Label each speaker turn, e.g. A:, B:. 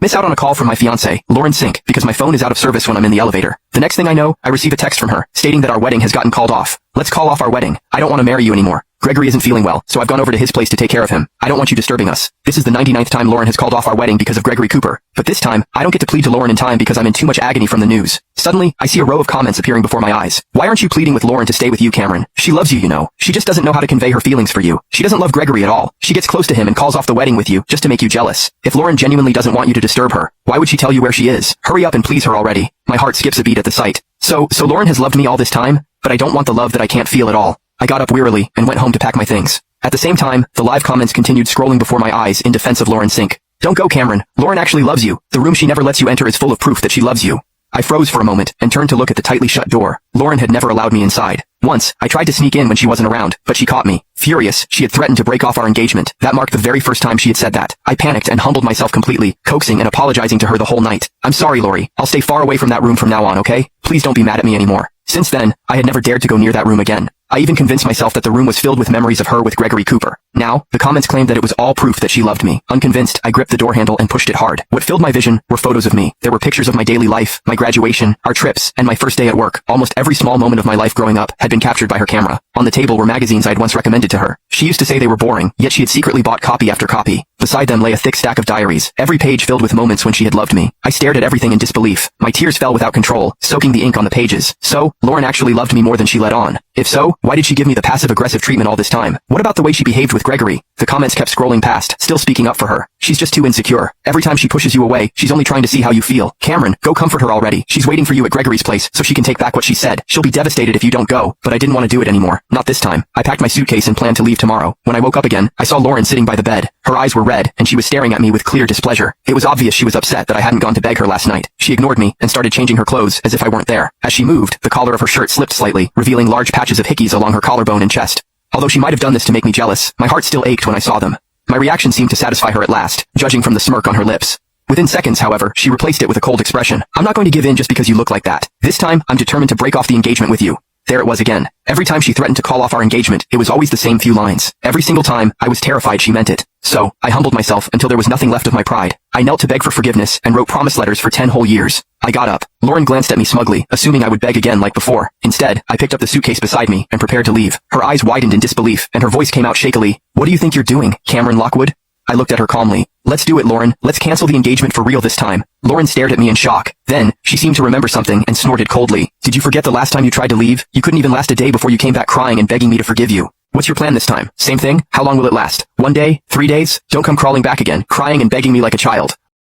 A: Miss out on a call from my fiancé, Lauren Sink, because my phone is out of service when I'm in the elevator. The next thing I know, I receive a text from her, stating that our wedding has gotten called off. Let's call off our wedding. I don't want to marry you anymore. Gregory isn't feeling well, so I've gone over to his place to take care of him. I don't want you disturbing us. This is the 99th time Lauren has called off our wedding because of Gregory Cooper. But this time, I don't get to plead to Lauren in time because I'm in too much agony from the news. Suddenly, I see a row of comments appearing before my eyes. Why aren't you pleading with Lauren to stay with you, Cameron? She loves you, you know. She just doesn't know how to convey her feelings for you. She doesn't love Gregory at all. She gets close to him and calls off the wedding with you just to make you jealous. If Lauren genuinely doesn't want you to disturb her, why would she tell you where she is? Hurry up and please her already. My heart skips a beat at the sight. So Lauren has loved me all this time, but I don't want the love that I can't feel at all. I got up wearily and went home to pack my things. At the same time, the live comments continued scrolling before my eyes in defense of Lauren Sink. Don't go, Cameron. Lauren actually loves you. The room she never lets you enter is full of proof that she loves you. I froze for a moment and turned to look at the tightly shut door. Lauren had never allowed me inside. Once, I tried to sneak in when she wasn't around, but she caught me. Furious, she had threatened to break off our engagement. That marked the very first time she had said that. I panicked and humbled myself completely, coaxing and apologizing to her the whole night. I'm sorry, Lori. I'll stay far away from that room from now on, okay? Please don't be mad at me anymore. Since then, I had never dared to go near that room again. I even convinced myself that the room was filled with memories of her with Gregory Cooper. Now, the comments claimed that it was all proof that she loved me. Unconvinced, I gripped the door handle and pushed it hard. What filled my vision were photos of me. There were pictures of my daily life, my graduation, our trips, and my first day at work. Almost every small moment of my life growing up had been captured by her camera. On the table were magazines I'd once recommended to her. She used to say they were boring, yet she had secretly bought copy after copy. Beside them lay a thick stack of diaries, every page filled with moments when she had loved me. I stared at everything in disbelief. My tears fell without control, soaking the ink on the pages. So, Lauren actually loved me more than she let on. If so, why did she give me the passive-aggressive treatment all this time? What about the way she behaved with Gregory? The comments kept scrolling past, still speaking up for her. She's just too insecure. Every time she pushes you away, she's only trying to see how you feel. Cameron, go comfort her already. She's waiting for you at Gregory's place so she can take back what she said. She'll be devastated if you don't go. But I didn't want to do it anymore. Not this time. I packed my suitcase and planned to leave tomorrow. When I woke up again, I saw Lauren sitting by the bed. Her eyes were red, and she was staring at me with clear displeasure. It was obvious she was upset that I hadn't gone to beg her last night. She ignored me and started changing her clothes as if I weren't there. As she moved, the collar of her shirt slipped slightly, revealing large patches of hickeys along her collarbone and chest. Although she might have done this to make me jealous, my heart still ached when I saw them. My reaction seemed to satisfy her at last, judging from the smirk on her lips. Within seconds, however, she replaced it with a cold expression. I'm not going to give in just because you look like that. This time, I'm determined to break off the engagement with you. There it was again. Every time she threatened to call off our engagement, it was always the same few lines. Every single time, I was terrified she meant it. So, I humbled myself until there was nothing left of my pride. I knelt to beg for forgiveness and wrote promise letters for 10 whole years. I got up. Lauren glanced at me smugly, assuming I would beg again like before. Instead, I picked up the suitcase beside me and prepared to leave. Her eyes widened in disbelief, and her voice came out shakily. What do you think you're doing, Cameron Lockwood? I looked at her calmly. Let's do it, Lauren. Let's cancel the engagement for real this time. Lauren stared at me in shock. Then, she seemed to remember something and snorted coldly. Did you forget the last time you tried to leave? You couldn't even last a day before you came back crying and begging me to forgive you. What's your plan this time? Same thing? How long will it last? 1 day? 3 days? Don't come crawling back again, crying and begging me like a child.